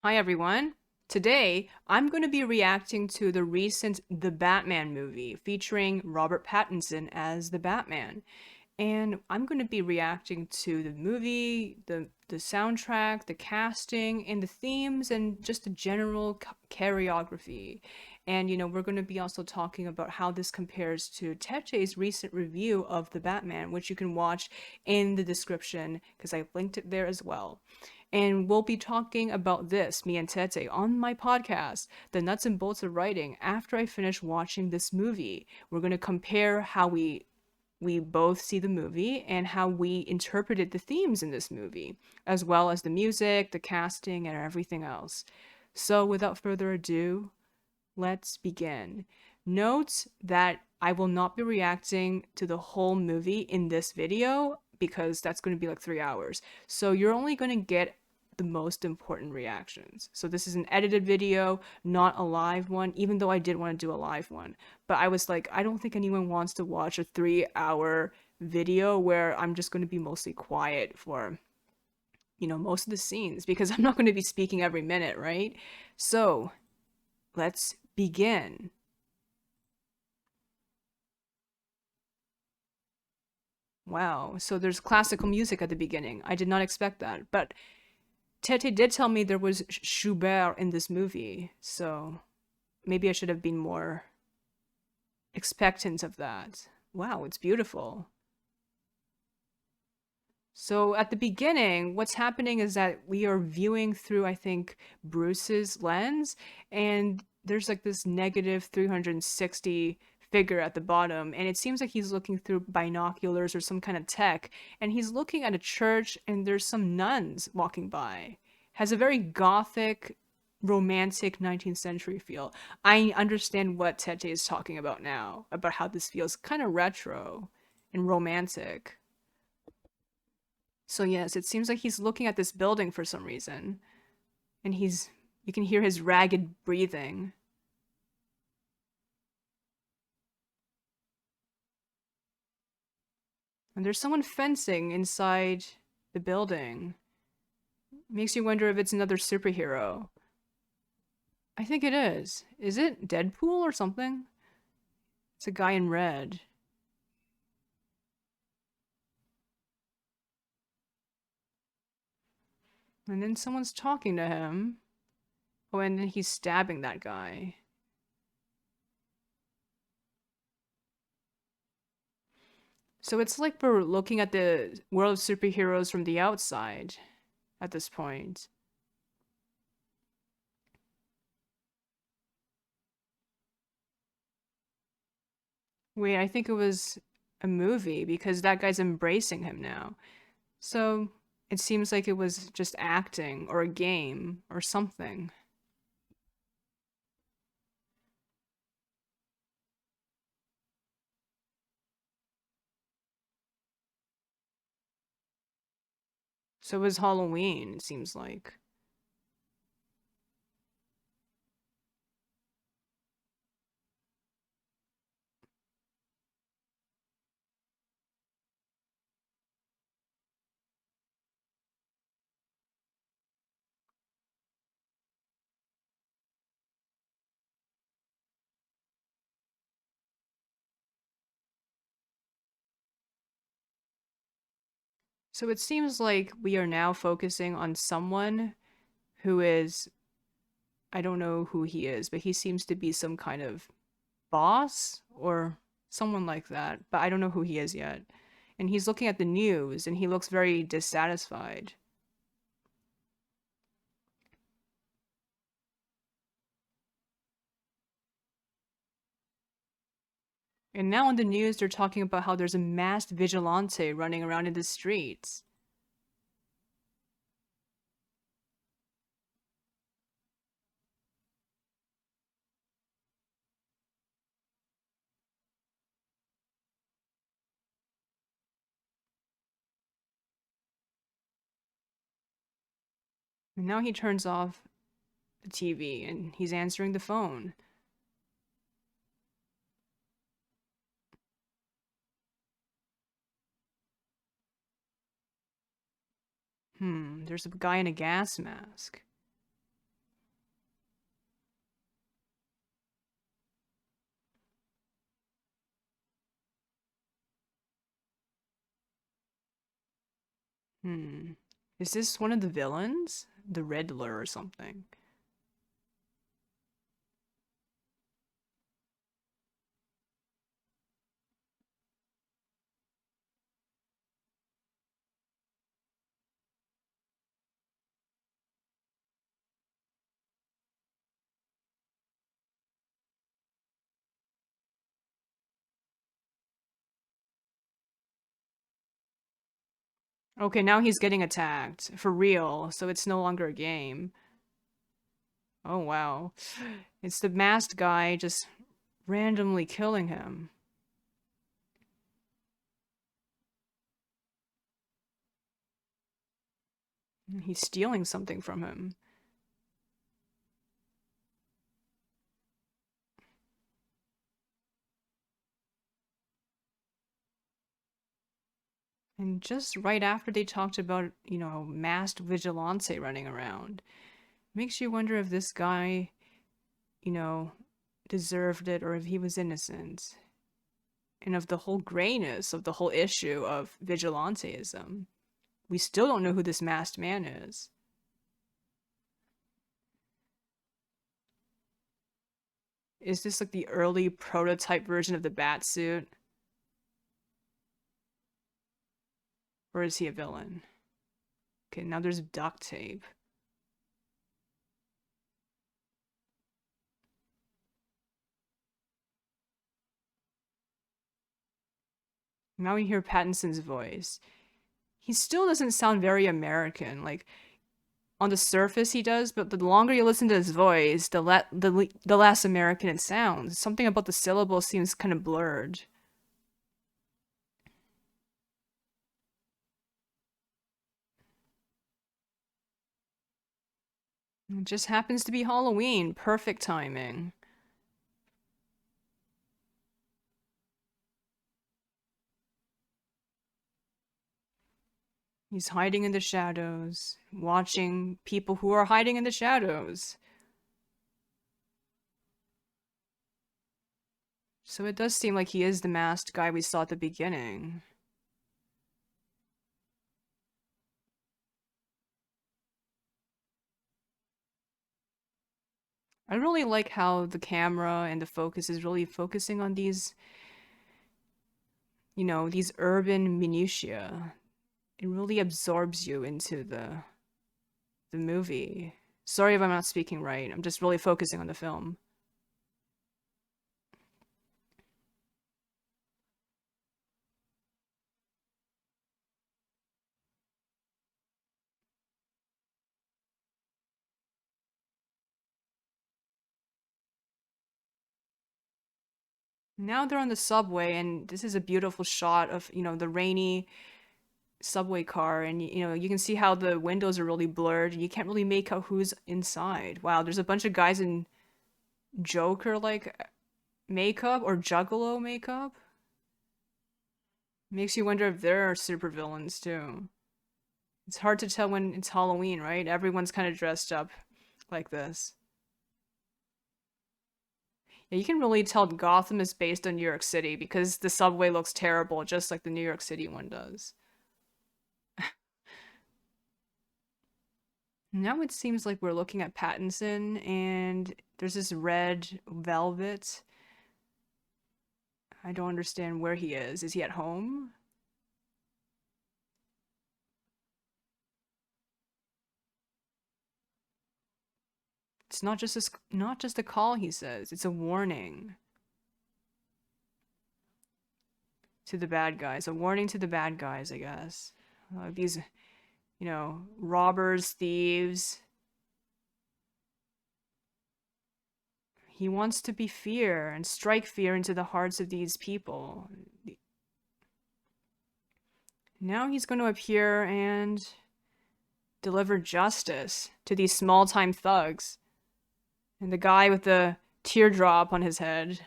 Hi everyone. Today, I'm going to be reacting to the recent The Batman movie featuring Robert Pattinson as the Batman. And I'm going to be reacting to the movie, the soundtrack, the casting, and the themes, and just the general choreography. And we're going to be also talking about how this compares to Teche's recent review of The Batman, which you can watch in the description because I've linked it there as well. And we'll be talking about this, me and Tete, on my podcast, The Nuts and Bolts of Writing, after I finish watching this movie. We're going to compare how we both see the movie and how we interpreted the themes in this movie, as well as the music, the casting, and everything else. So, without further ado, let's begin. Note that I will not be reacting to the whole movie in this video because that's going to be like 3 hours. So, you're only going to get the most important reactions. So this is an edited video, not a live one, even though I did want to do a live one. But I was like, I don't think anyone wants to watch a 3 hour video where I'm just going to be mostly quiet for, most of the scenes because I'm not going to be speaking every minute, right? So let's begin. Wow, so there's classical music at the beginning. I did not expect that. But Tete did tell me there was Schubert in this movie, so maybe I should have been more expectant of that. Wow, it's beautiful. So at the beginning, what's happening is that we are viewing through, I think, Bruce's lens, and there's like this negative 360 figure at the bottom, and it seems like he's looking through binoculars or some kind of tech, and he's looking at a church, and there's some nuns walking by. Has a very gothic, romantic 19th century feel. I understand what Tete is talking about now, about how this feels kind of retro and romantic. So yes, it seems like he's looking at this building for some reason, and you can hear his ragged breathing. And there's someone fencing inside the building. Makes you wonder if it's another superhero. I think it is. Is it Deadpool or something? It's a guy in red. And then someone's talking to him. Oh, and then he's stabbing that guy. So it's like we're looking at the world of superheroes from the outside at this point. Wait, I think it was a movie because that guy's embracing him now. So it seems like it was just acting or a game or something. So it was Halloween, it seems like. So it seems like we are now focusing on someone who is, I don't know who he is, but he seems to be some kind of boss or someone like that, but I don't know who he is yet. And he's looking at the news and he looks very dissatisfied. And now on the news, they're talking about how there's a masked vigilante running around in the streets. And now he turns off the TV and he's answering the phone. There's a guy in a gas mask. Hmm. Is this one of the villains? The Riddler or something? Okay, now he's getting attacked. For real, so it's no longer a game. Oh wow. It's the masked guy just randomly killing him. He's stealing something from him. And just right after they talked about, masked vigilante running around, makes you wonder if this guy, you know, deserved it or if he was innocent. And of the whole grayness of the whole issue of vigilanteism. We still don't know who this masked man is. Is this like the early prototype version of the bat suit? Or is he a villain? Okay, now there's duct tape. Now we hear Pattinson's voice. He still doesn't sound very American. Like, on the surface he does, but the longer you listen to his voice, the less American it sounds. Something about the syllables seems kind of blurred. It just happens to be Halloween. Perfect timing. He's hiding in the shadows, watching people who are hiding in the shadows. So it does seem like he is the masked guy we saw at the beginning. I really like how the camera and the focus is really focusing on these urban minutiae. It really absorbs you into the movie. Sorry if I'm not speaking right. I'm just really focusing on the film. Now they're on the subway, and this is a beautiful shot of, the rainy subway car, and you can see how the windows are really blurred, and you can't really make out who's inside. Wow, there's a bunch of guys in Joker like makeup or Juggalo makeup. Makes you wonder if they're supervillains too. It's hard to tell when it's Halloween, right? Everyone's kind of dressed up like this. Yeah, you can really tell Gotham is based on New York City because the subway looks terrible, just like the New York City one does. Now it seems like we're looking at Pattinson, and there's this red velvet. I don't understand where he is. Is he at home? It's not just a call, he says. It's a warning to the bad guys. A warning to the bad guys, I guess. These, robbers, thieves. He wants to be fear and strike fear into the hearts of these people. Now he's going to appear and deliver justice to these small time thugs. And the guy with the teardrop on his head.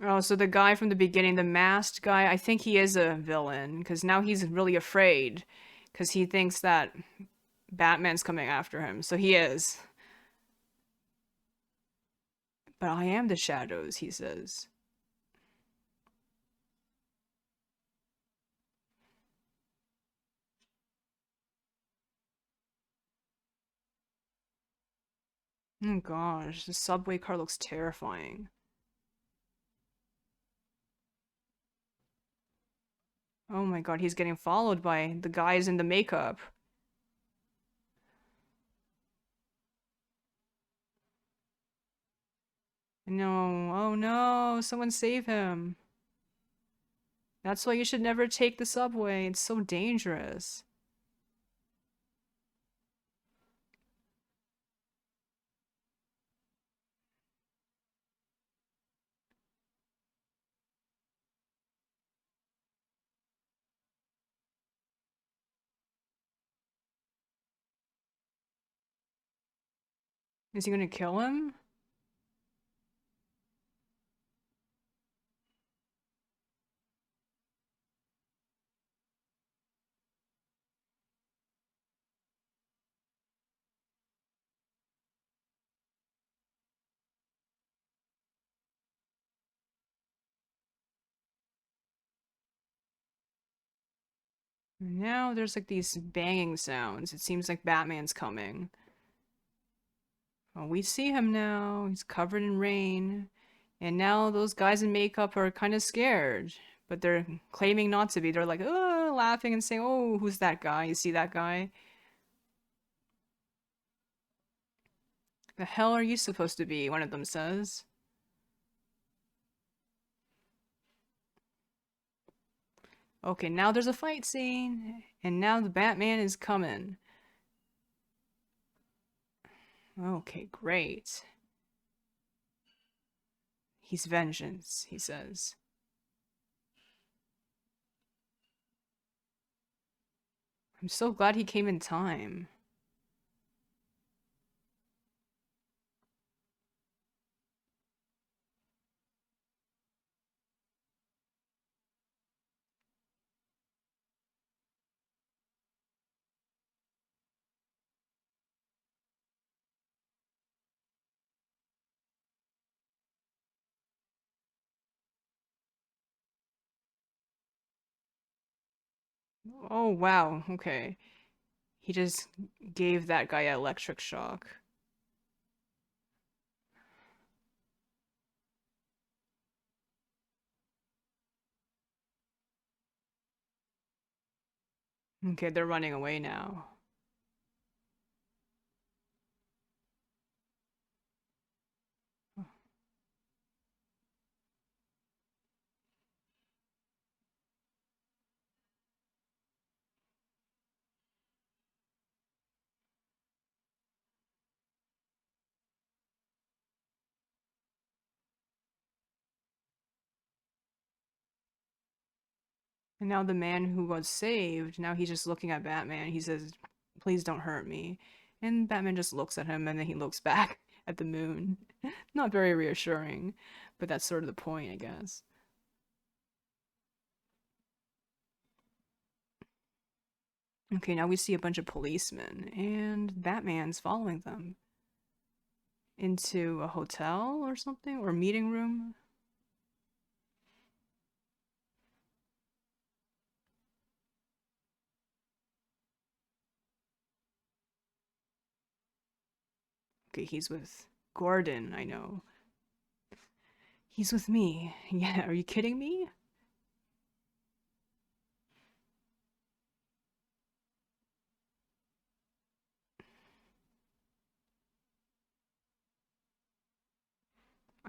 Oh, so the guy from the beginning, the masked guy, I think he is a villain because now he's really afraid because he thinks that Batman's coming after him. So he is. But I am the shadows, he says. Oh gosh, the subway car looks terrifying. Oh my god, he's getting followed by the guys in the makeup. No, oh no, someone save him. That's why you should never take the subway. It's so dangerous. Is he gonna kill him? Now there's like these banging sounds. It seems like Batman's coming. Oh, we see him now. He's covered in rain. And now those guys in makeup are kind of scared. But they're claiming not to be. They're like, oh, laughing and saying, oh, who's that guy? You see that guy? The hell are you supposed to be? One of them says. Okay, now there's a fight scene. And now the Batman is coming. Okay, great. He's vengeance, he says. I'm so glad he came in time. Oh, wow, okay. He just gave that guy an electric shock. Okay, they're running away now. And now the man who was saved, now he's just looking at Batman. He says, please don't hurt me. And Batman just looks at him and then he looks back at the moon. Not very reassuring, but that's sort of the point, I guess. Okay, now we see a bunch of policemen, and Batman's following them into a hotel or something, or meeting room. Okay, he's with Gordon, I know. He's with me. Yeah, are you kidding me?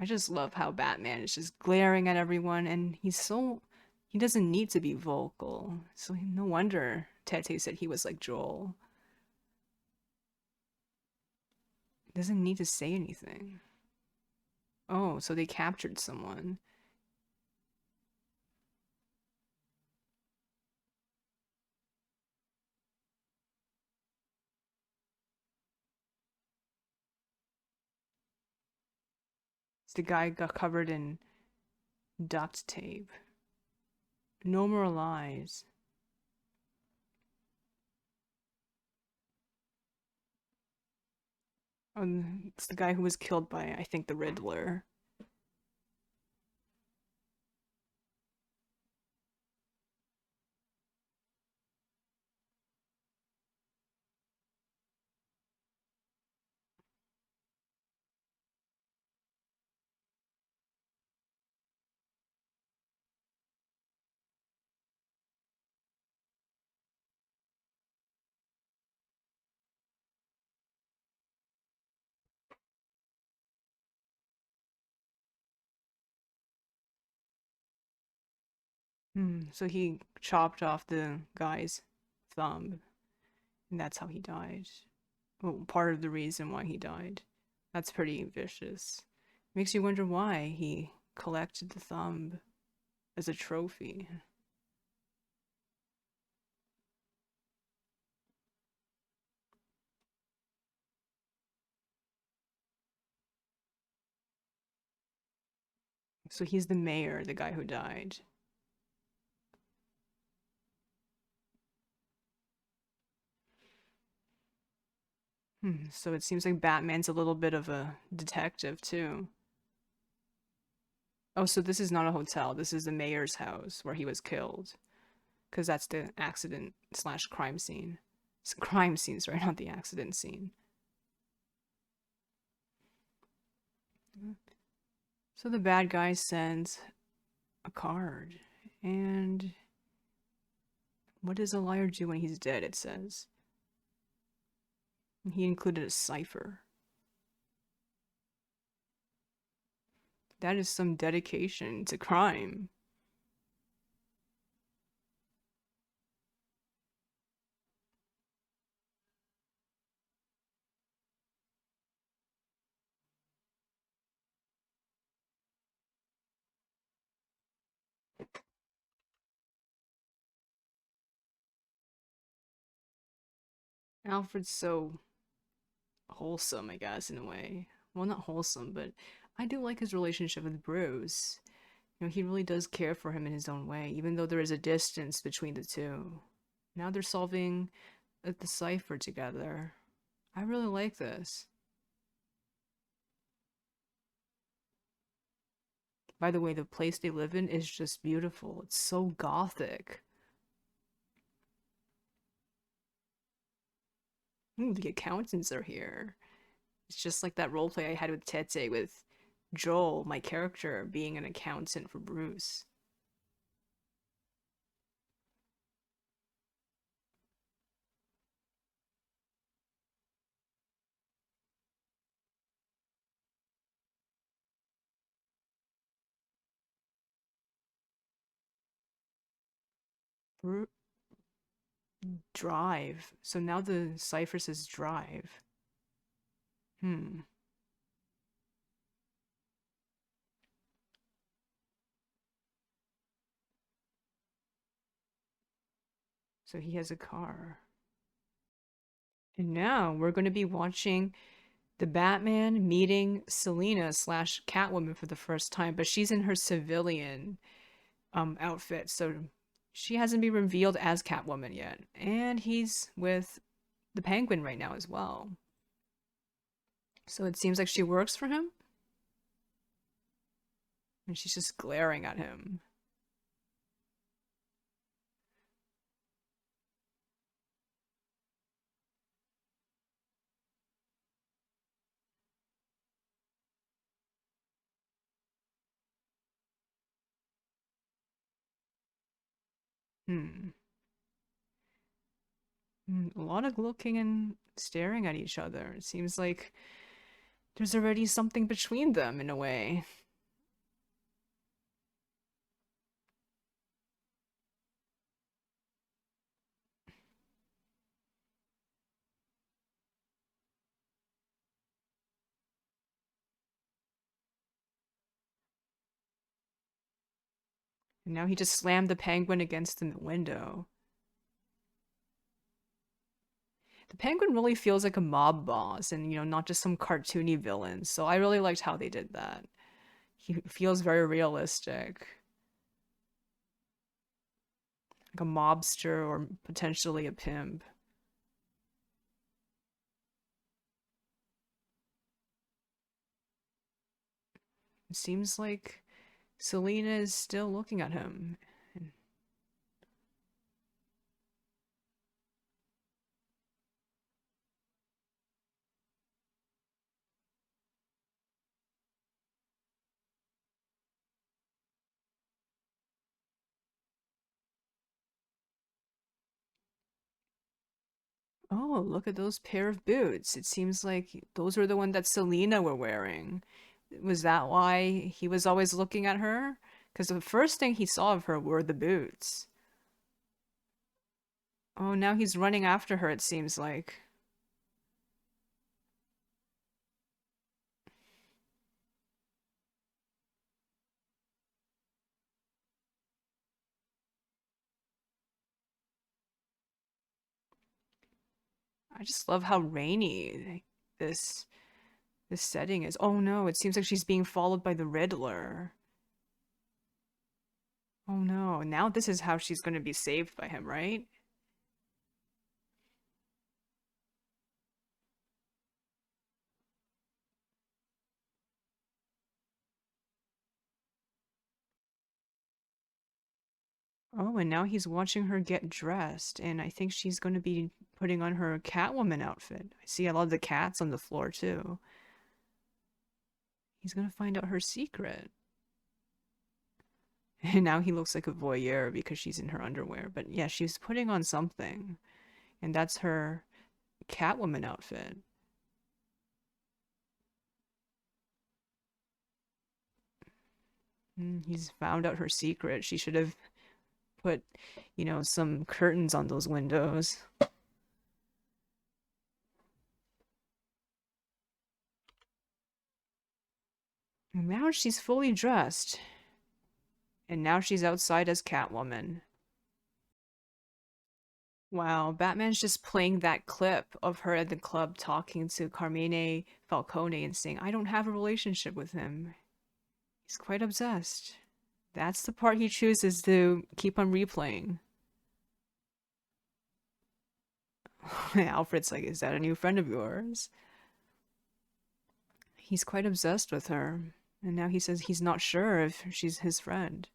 I just love how Batman is just glaring at everyone, and he doesn't need to be vocal. So no wonder Tete said he was like Joel. He doesn't need to say anything. Oh, so they captured someone. The guy got covered in Duct tape. No more lies. It's the guy who was killed by, I think, the Riddler. So he chopped off the guy's thumb, and that's how he died. Well, part of the reason why he died. That's pretty vicious. Makes you wonder why he collected the thumb as a trophy. So he's the mayor, the guy who died. So it seems like Batman's a little bit of a detective too. Oh, so this is not a hotel. This is the mayor's house where he was killed. Because that's the accident slash crime scene. It's crime scenes, right? Not the accident scene. So the bad guy sends a card. And what does a liar do when he's dead, it says. And he included a cipher. That is some dedication to crime. Alfred's so wholesome, I guess, in a way. Well, not wholesome, but I do like his relationship with Bruce. He really does care for him in his own way, even though there is a distance between the two. Now they're solving the cipher together. I really like this. By the way, the place they live in is just beautiful. It's so gothic. Ooh, the accountants are here. It's just like that roleplay I had with Tete with Joel, my character, being an accountant for Bruce. Bru- Drive. So now the cipher says drive. Hmm. So he has a car. And now we're going to be watching the Batman meeting Selina slash Catwoman for the first time, but she's in her civilian outfit, so she hasn't been revealed as Catwoman yet. And he's with the Penguin right now as well. So it seems like she works for him, and she's just glaring at him. Hmm. A lot of looking and staring at each other. It seems like there's already something between them in a way. And now he just slammed the Penguin against the window. The Penguin really feels like a mob boss and, not just some cartoony villain. So I really liked how they did that. He feels very realistic, like a mobster or potentially a pimp. It seems like Selina is still looking at him. Oh, look at those pair of boots. It seems like those were the one that Selina were wearing. Was that why he was always looking at her? Because the first thing he saw of her were the boots. Oh, now he's running after her, it seems like. I just love how rainy this this setting is. Oh no, it seems like she's being followed by the Riddler. Oh no, now this is how she's going to be saved by him, right? Oh, and now he's watching her get dressed, and I think she's going to be putting on her Catwoman outfit. I see a lot of the cats on the floor too. He's going to find out her secret. And now he looks like a voyeur because she's in her underwear. But yeah, she's putting on something, and that's her Catwoman outfit. He's found out her secret. She should have put, some curtains on those windows. And now she's fully dressed. And now she's outside as Catwoman. Wow, Batman's just playing that clip of her at the club talking to Carmine Falcone and saying, I don't have a relationship with him. He's quite obsessed. That's the part he chooses to keep on replaying. Alfred's like, is that a new friend of yours? He's quite obsessed with her. And now he says he's not sure if she's his friend.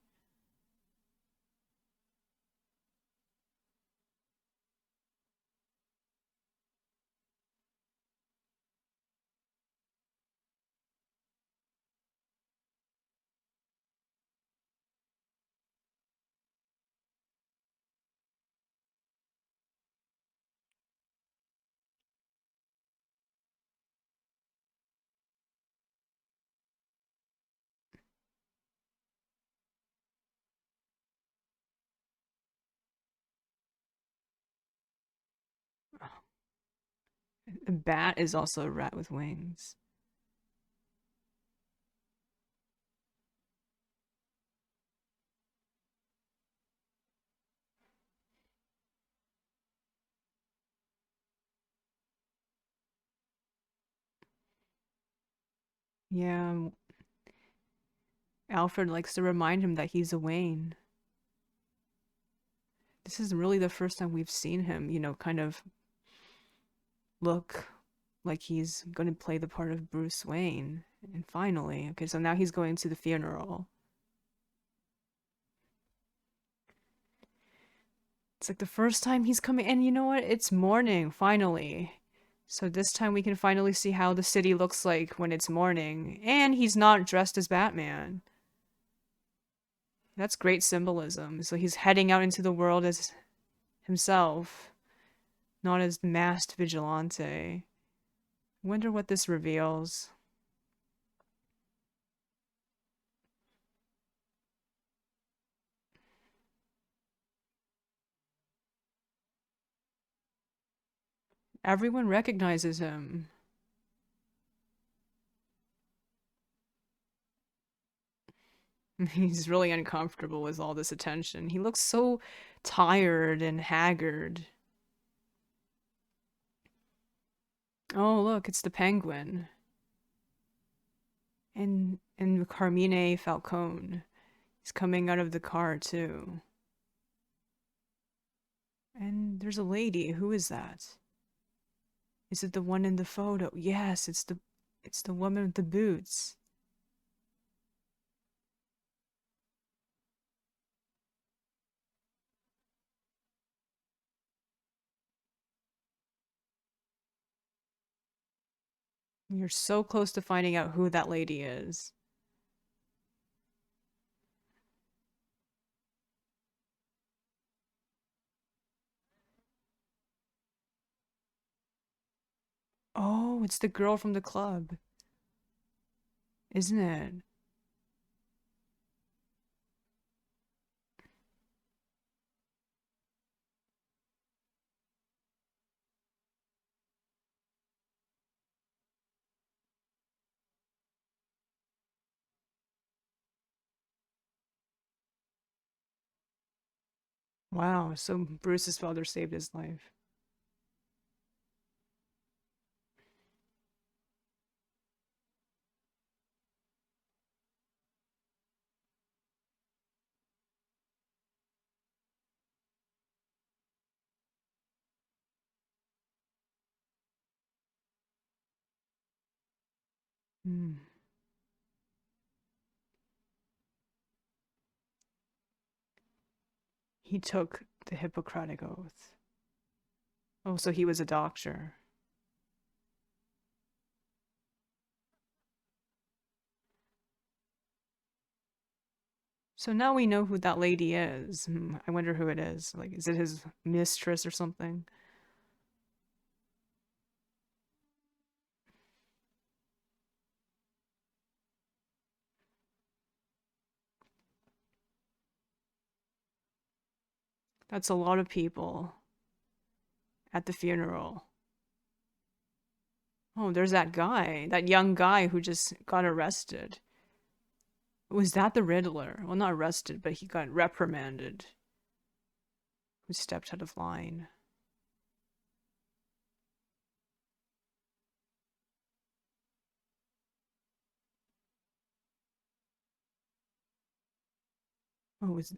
A bat is also a rat with wings. Yeah, Alfred likes to remind him that he's a Wayne. This is really the first time we've seen him, kind of look like he's going to play the part of Bruce Wayne. And finally, okay, so now he's going to the funeral. It's like the first time he's coming, and you know what? It's morning, finally. So this time we can finally see how the city looks like when it's morning. And he's not dressed as Batman. That's great symbolism. So he's heading out into the world as himself, not as the masked vigilante. Wonder what this reveals. Everyone recognizes him. He's really uncomfortable with all this attention. He looks so tired and haggard. Oh, look, it's the penguin. And Carmine Falcone is coming out of the car too. And there's a lady. Who is that? Is it the one in the photo? Yes, it's the woman with the boots. You're so close to finding out who that lady is. Oh, it's the girl from the club, isn't it? Wow, so Bruce's father saved his life. Hmm. He took the Hippocratic Oath. Oh, so he was a doctor. So now we know who that lady is. I wonder who it is. Like, is it his mistress or something? That's a lot of people at the funeral. Oh, there's that guy, that young guy who just got arrested. Was that the Riddler? Well, not arrested, but he got reprimanded. Who stepped out of line. Oh, was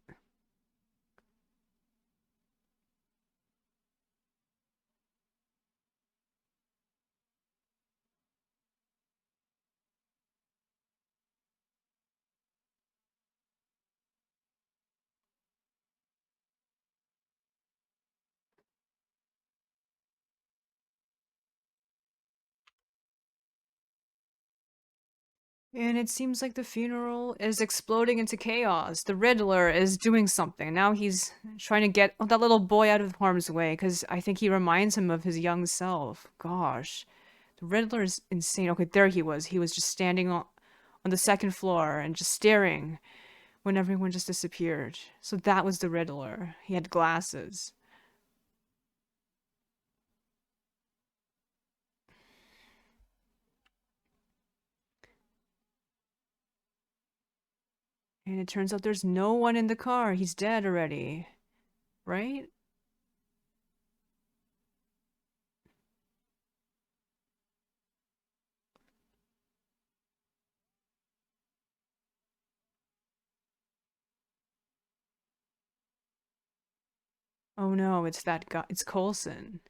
and it seems like the funeral is exploding into chaos. The Riddler is doing something. Now he's trying to get that little boy out of harm's way because I think he reminds him of his young self. Gosh, the Riddler is insane. Okay, there he was. He was just standing on the second floor and just staring when everyone just disappeared. So that was the Riddler. He had glasses. And it turns out there's no one in the car. He's dead already. Right? Oh no, it's that guy. It's Coulson.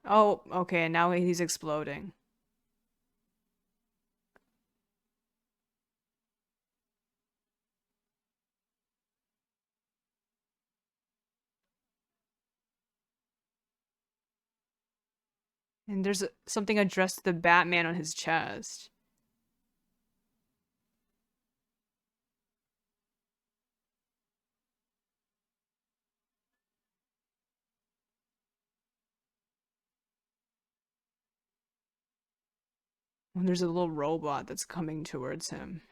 Oh, okay, and now he's exploding. And there's something addressed to the Batman on his chest. And there's a little robot that's coming towards him.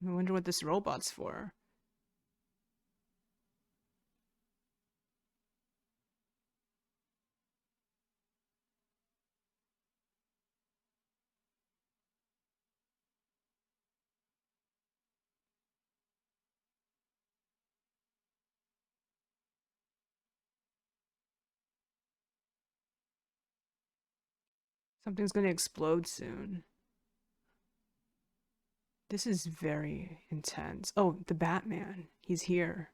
I wonder what this robot's for. Something's gonna explode soon. This is very intense. Oh, the Batman. He's here.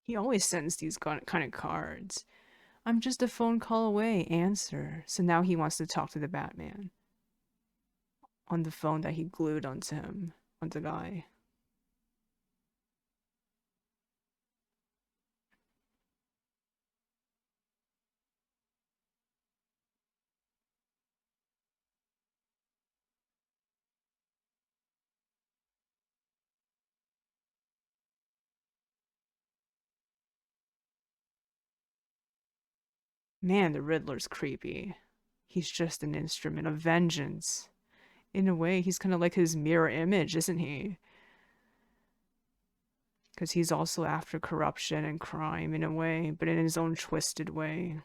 He always sends these kind of cards. I'm just a phone call away. Answer. So now he wants to talk to the Batman on the phone that he glued onto him, on the guy. Man, the Riddler's creepy. He's just an instrument of vengeance. In a way, he's kind of like his mirror image, isn't he? Because he's also after corruption and crime in a way, but in his own twisted way.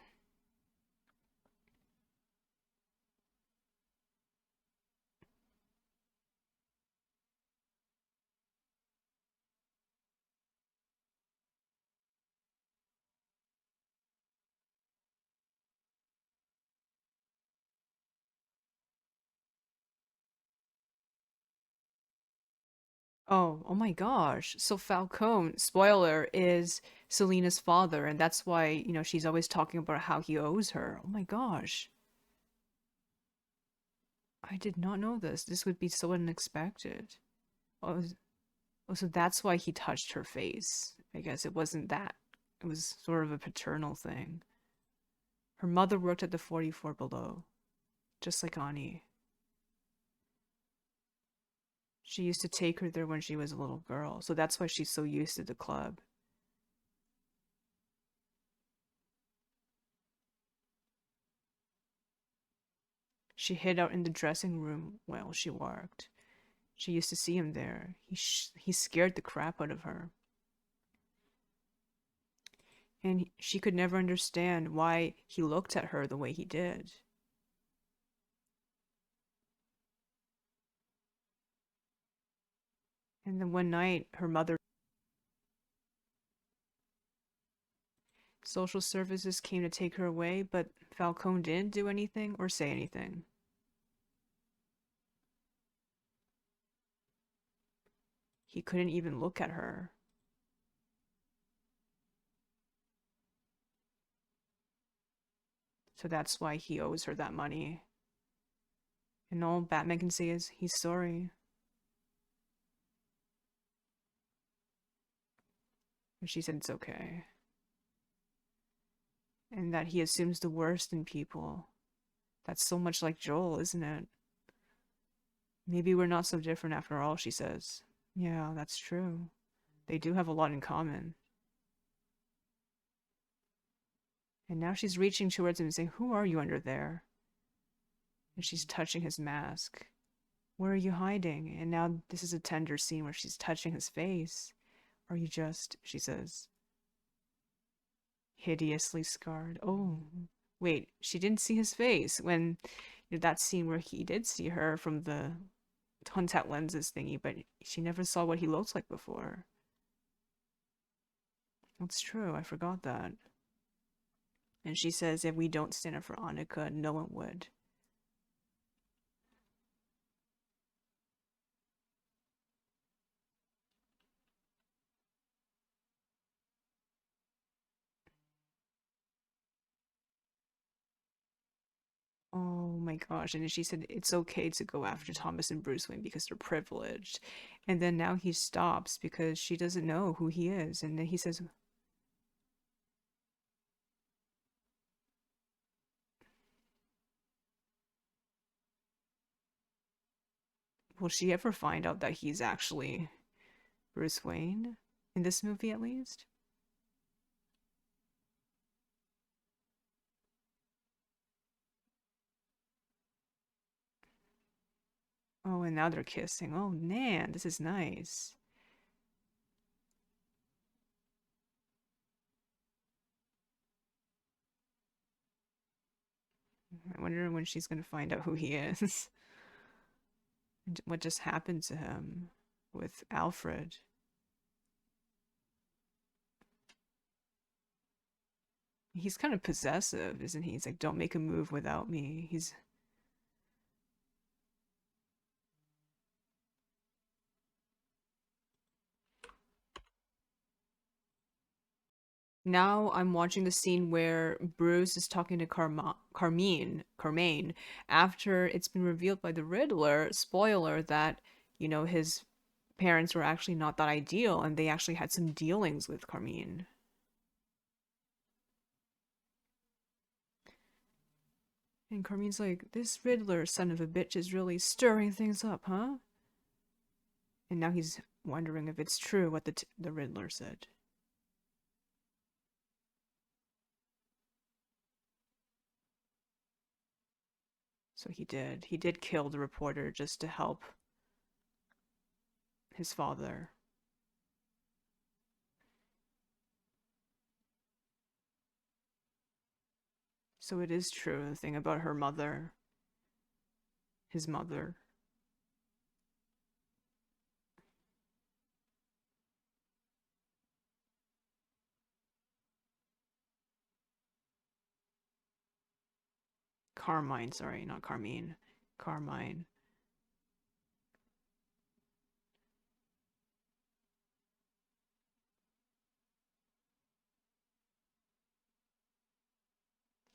Oh my gosh. So Falcone, spoiler, is Selina's father, and that's why, she's always talking about how he owes her. Oh my gosh. I did not know this. This would be so unexpected. Oh, so that's why he touched her face. I guess it wasn't that. It was sort of a paternal thing. Her mother worked at the 44 Below, just like Ani. She used to take her there when she was a little girl, so that's why she's so used to the club. She hid out in the dressing room while she worked. She used to see him there. He scared the crap out of her. And she could never understand why he looked at her the way he did. And then one night, her mother, social services came to take her away, but Falcone didn't do anything or say anything. He couldn't even look at her. So that's why he owes her that money. And all Batman can say is, he's sorry. And she said it's okay. And that he assumes the worst in people. That's so much like Joel, isn't it? Maybe we're not so different after all, she says. Yeah, that's true. They do have a lot in common. And now she's reaching towards him and saying, who are you under there? And she's touching his mask. Where are you hiding? And now this is a tender scene where she's touching his face. Are you just, she says, hideously scarred? Oh, wait, she didn't see his face when that scene where he did see her from the contact lenses thingy, but she never saw what he looks like before. That's true, I forgot that. And she says if we don't stand up for Annika, no one would. Oh my gosh. And she said it's okay to go after Thomas and Bruce Wayne because they're privileged. And then now he stops because she doesn't know who he is. And then he says, will she ever find out that he's actually Bruce Wayne? In this movie, at least? Oh, and now they're kissing. Oh, man, this is nice. I wonder when she's going to find out who he is. What just happened to him with Alfred. He's kind of possessive, isn't he? He's like, don't make a move without me. He's now I'm watching the scene where Bruce is talking to Carmine, after it's been revealed by the Riddler, spoiler, that, his parents were actually not that ideal and they actually had some dealings with Carmine. And Carmine's like, this Riddler son of a bitch is really stirring things up, huh? And now he's wondering if it's true what the Riddler said. So he did. He did kill the reporter just to help his father. So it is true, the thing about her mother, his mother. Carmine, sorry, not Carmine. Carmine.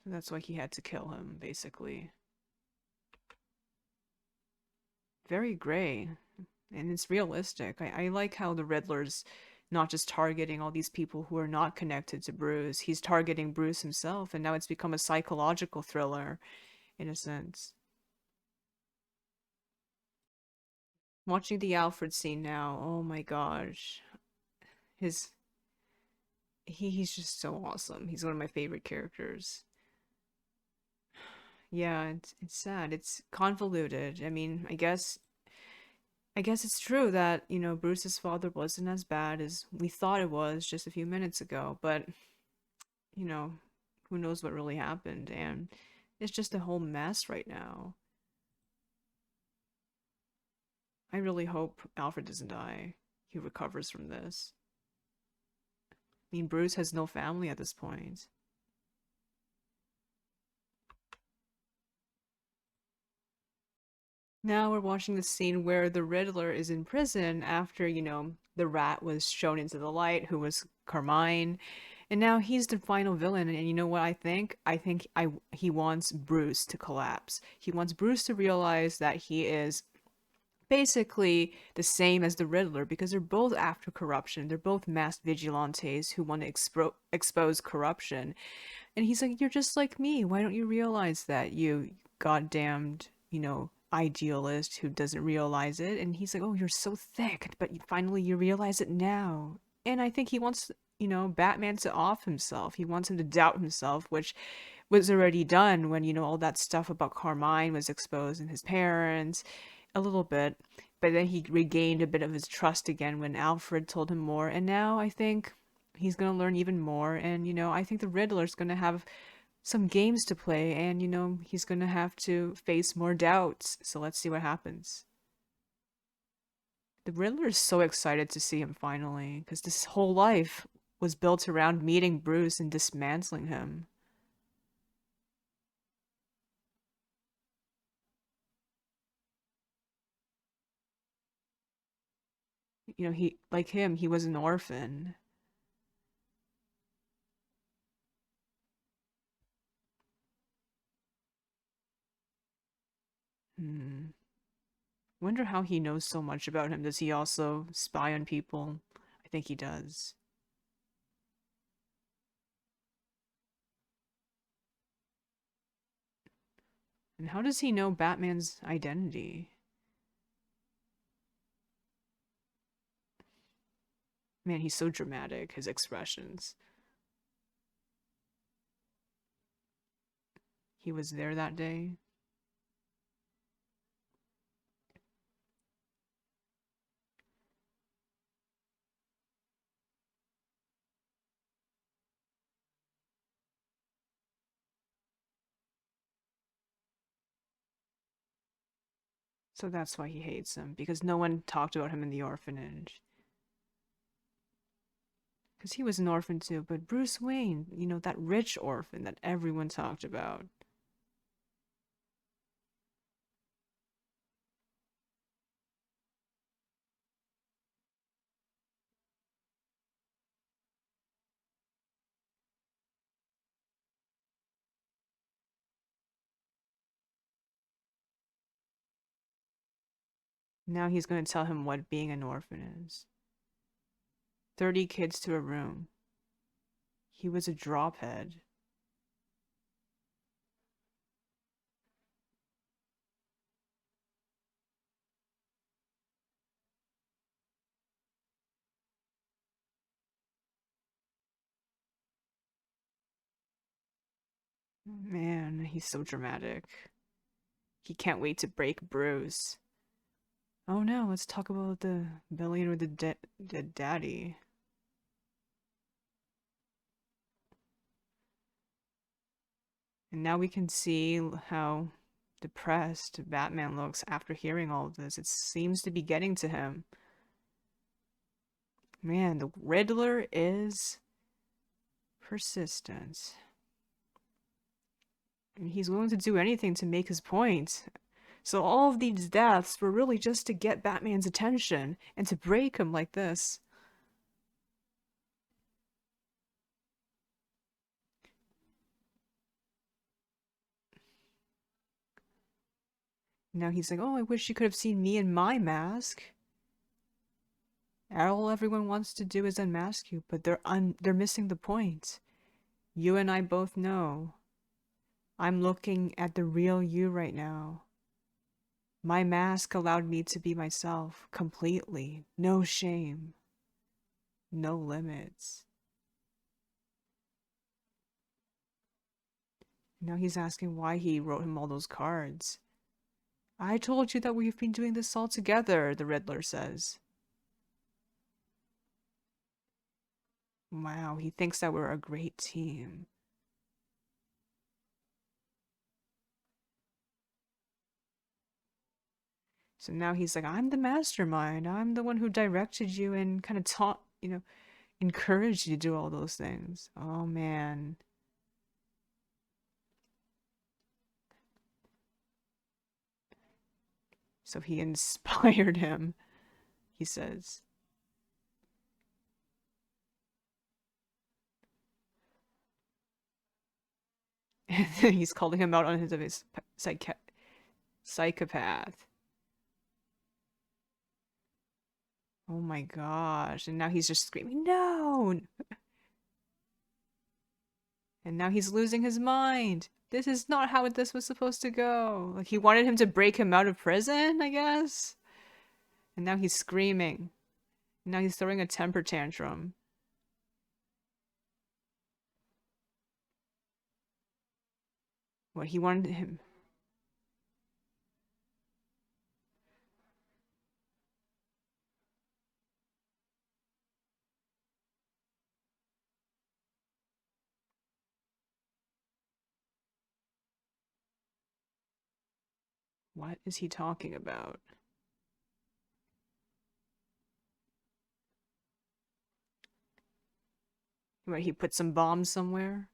So that's why he had to kill him, basically. Very gray. And it's realistic. I like how the Riddler's not just targeting all these people who are not connected to Bruce. He's targeting Bruce himself, and now it's become a psychological thriller, in a sense. Watching the Alfred scene now, oh my gosh. His he's just so awesome. He's one of my favorite characters. Yeah, it's sad. It's convoluted. I mean, I guess it's true that, Bruce's father wasn't as bad as we thought it was just a few minutes ago, but, you know, who knows what really happened, and it's just a whole mess right now. I really hope Alfred doesn't die. He recovers from this. I mean, Bruce has no family at this point. Now we're watching the scene where the Riddler is in prison after, the rat was shown into the light, who was Carmine. And now he's the final villain. And you know what I think? I think he wants Bruce to collapse. He wants Bruce to realize that he is basically the same as the Riddler because they're both after corruption. They're both masked vigilantes who want to expose corruption. And he's like, you're just like me. Why don't you realize that, you goddamned, idealist who doesn't realize it? And he's like, oh, you're so thick, but finally you realize it now. And I think he wants, Batman to off himself. He wants him to doubt himself, which was already done when, all that stuff about Carmine was exposed and his parents, a little bit. But then he regained a bit of his trust again when Alfred told him more. And now I think he's going to learn even more. And, I think the Riddler's going to have some games to play. And, he's going to have to face more doubts. So let's see what happens. The Riddler is so excited to see him finally, because this whole life was built around meeting Bruce and dismantling him. He, like him, he was an orphan. Hmm. Wonder how he knows so much about him. Does he also spy on people? I think he does. And how does he know Batman's identity? Man, he's so dramatic, his expressions. He was there that day. So that's why he hates him, because no one talked about him in the orphanage. Because he was an orphan too, but Bruce Wayne, that rich orphan that everyone talked about. Now he's going to tell him what being an orphan is. 30 kids to a room. He was a drophead. Man, he's so dramatic. He can't wait to break Bruce. Oh no, let's talk about the billionaire with the daddy. And now we can see how depressed Batman looks after hearing all of this. It seems to be getting to him. Man, the Riddler is persistent. And he's willing to do anything to make his point. So all of these deaths were really just to get Batman's attention and to break him like this. Now he's like, oh, I wish you could have seen me in my mask. All everyone wants to do is unmask you, but they're missing the point. You and I both know. I'm looking at the real you right now. My mask allowed me to be myself completely. No shame. No limits. Now he's asking why he wrote him all those cards. I told you that we've been doing this all together, the Riddler says. Wow, he thinks that we're a great team. So now he's like, I'm the mastermind. I'm the one who directed you and kind of taught, encouraged you to do all those things. Oh man. So he inspired him, he says. And then he's calling him out on his psychopath. Oh my gosh. And now he's just screaming, no! And now he's losing his mind. This is not how this was supposed to go. Like, he wanted him to break him out of prison, I guess? And now he's screaming. Now he's throwing a temper tantrum. What he wanted him. What is he talking about? What, he put some bombs somewhere?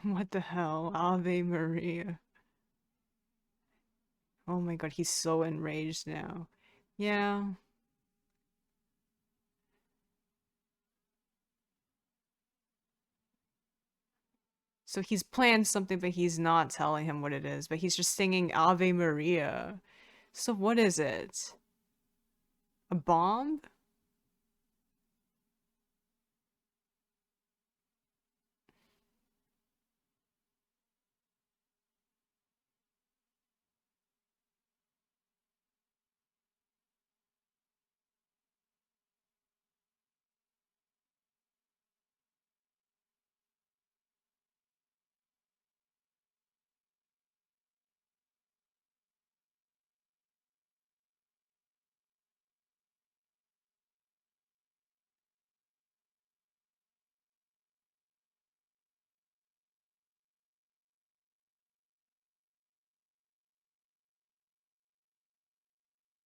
What the hell? Ave Maria. Oh my god, he's so enraged now. Yeah. So he's planned something, but he's not telling him what it is, but he's just singing Ave Maria. So what is it? A bomb?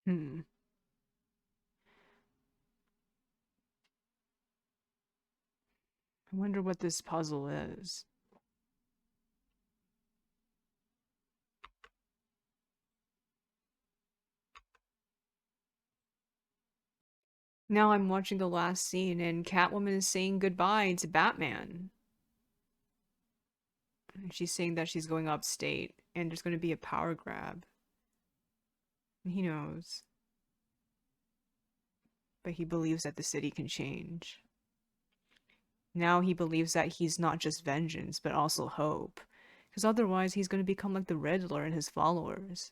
Hmm. I wonder what this puzzle is. Now I'm watching the last scene and Catwoman is saying goodbye to Batman. And she's saying that she's going upstate and there's going to be a power grab. And he knows, but he believes that the city can change. Now he believes that he's not just vengeance, but also hope. Because otherwise, he's going to become like the Riddler and his followers.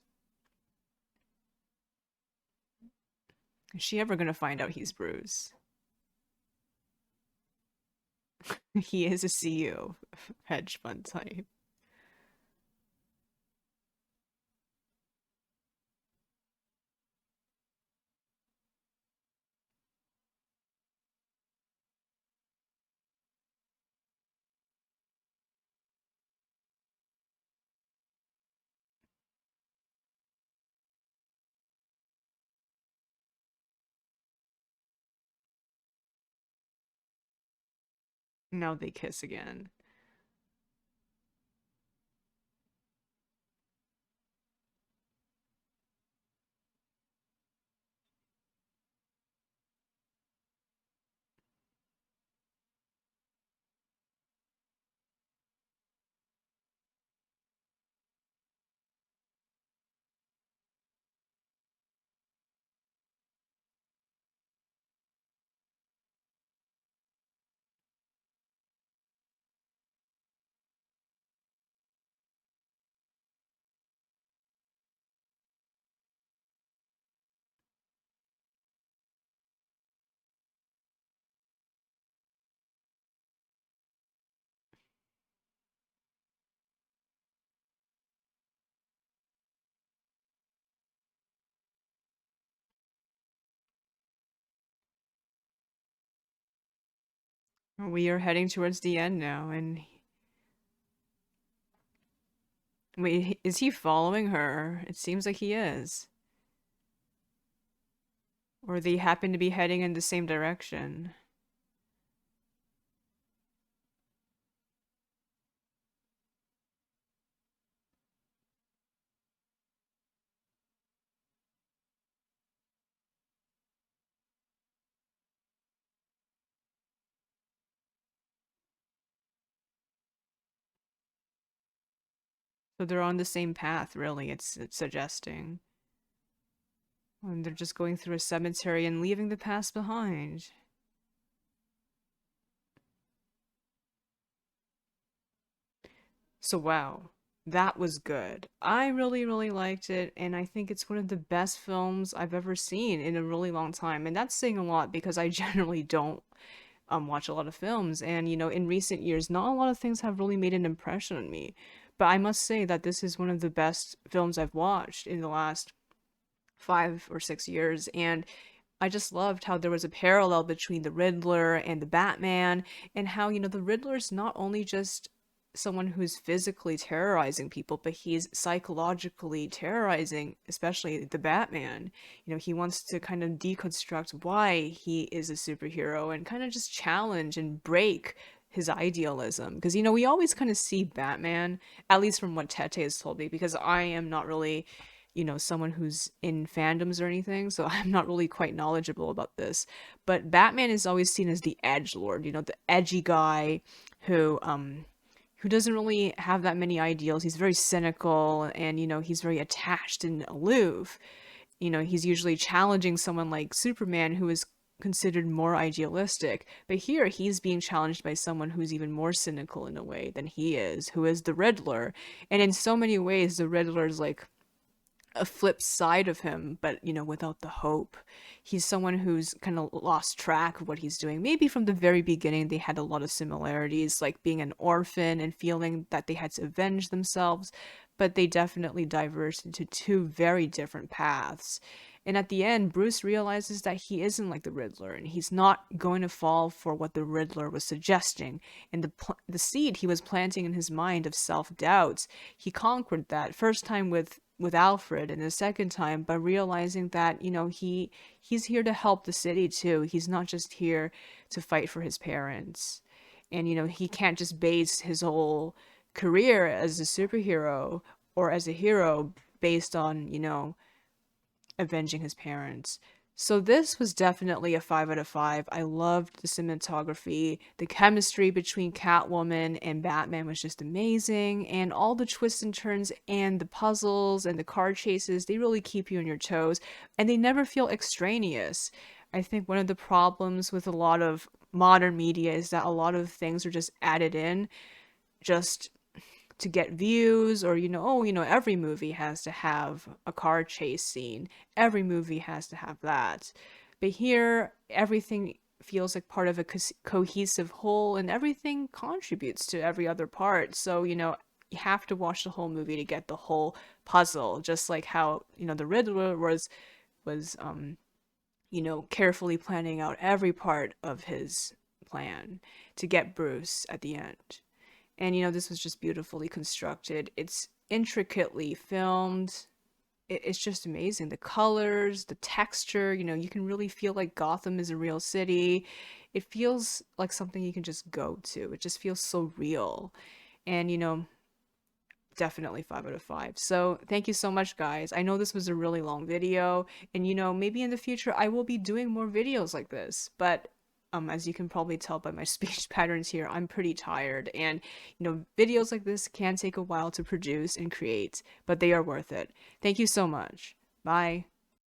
Is she ever going to find out he's Bruce? He is a CEO, hedge fund type. Now they kiss again. We are heading towards the end now, and wait, is he following her? It seems like he is. Or they happen to be heading in the same direction. So they're on the same path, really, it's suggesting. And they're just going through a cemetery and leaving the past behind. So, wow, that was good. I really, really liked it, and I think it's one of the best films I've ever seen in a really long time. And that's saying a lot because I generally don't watch a lot of films. And, in recent years, not a lot of things have really made an impression on me. But I must say that this is one of the best films I've watched in the last 5 or 6 years. And I just loved how there was a parallel between the Riddler and the Batman, and how, the Riddler's not only just someone who's physically terrorizing people, but he's psychologically terrorizing, especially the Batman. He wants to kind of deconstruct why he is a superhero and kind of just challenge and break his idealism. Because, you know, we always kind of see Batman, at least from what Tete has told me, because I am not really, you know, someone who's in fandoms or anything, so I'm not really quite knowledgeable about this. But Batman is always seen as the edge lord, you know, the edgy guy who doesn't really have that many ideals. He's very cynical and, you know, he's very attached and aloof. You know, he's usually challenging someone like Superman, who is considered more idealistic. But here, he's being challenged by someone who's even more cynical in a way than he is, who is the Riddler. And in so many ways, the Riddler is like a flip side of him, but you know, without the hope. He's someone who's kind of lost track of what he's doing. Maybe from the very beginning, they had a lot of similarities, like being an orphan and feeling that they had to avenge themselves, but they definitely diverged into two very different paths. And at the end, Bruce realizes that he isn't like the Riddler, and he's not going to fall for what the Riddler was suggesting. And the seed he was planting in his mind of self doubts, he conquered that first time with Alfred, and the second time by realizing that, you know, he's here to help the city too. He's not just here to fight for his parents. And you know, he can't just base his whole career as a superhero or as a hero based on, you know, avenging his parents. So this was definitely a 5 out of 5. I loved the cinematography. The chemistry between Catwoman and Batman was just amazing. And all the twists and turns and the puzzles and the car chases, they really keep you on your toes. And they never feel extraneous. I think one of the problems with a lot of modern media is that a lot of things are just added in just to get views, or you know, oh, you know, every movie has to have a car chase scene, every movie has to have that. But here everything feels like part of a cohesive whole, and everything contributes to every other part. So you know, you have to watch the whole movie to get the whole puzzle, just like how, you know, the Riddler was you know, carefully planning out every part of his plan to get Bruce at the end. And you know, this was just beautifully constructed. It's intricately filmed. It's just amazing. The colors, the texture, you know, you can really feel like Gotham is a real city. It feels like something you can just go to. It just feels so real. And you know, definitely 5 out of 5. So thank you so much, guys. I know this was a really long video, and you know, maybe in the future I will be doing more videos like this, but as you can probably tell by my speech patterns here, I'm pretty tired, and you know, videos like this can take a while to produce and create, but they are worth it. Thank you so much. Bye.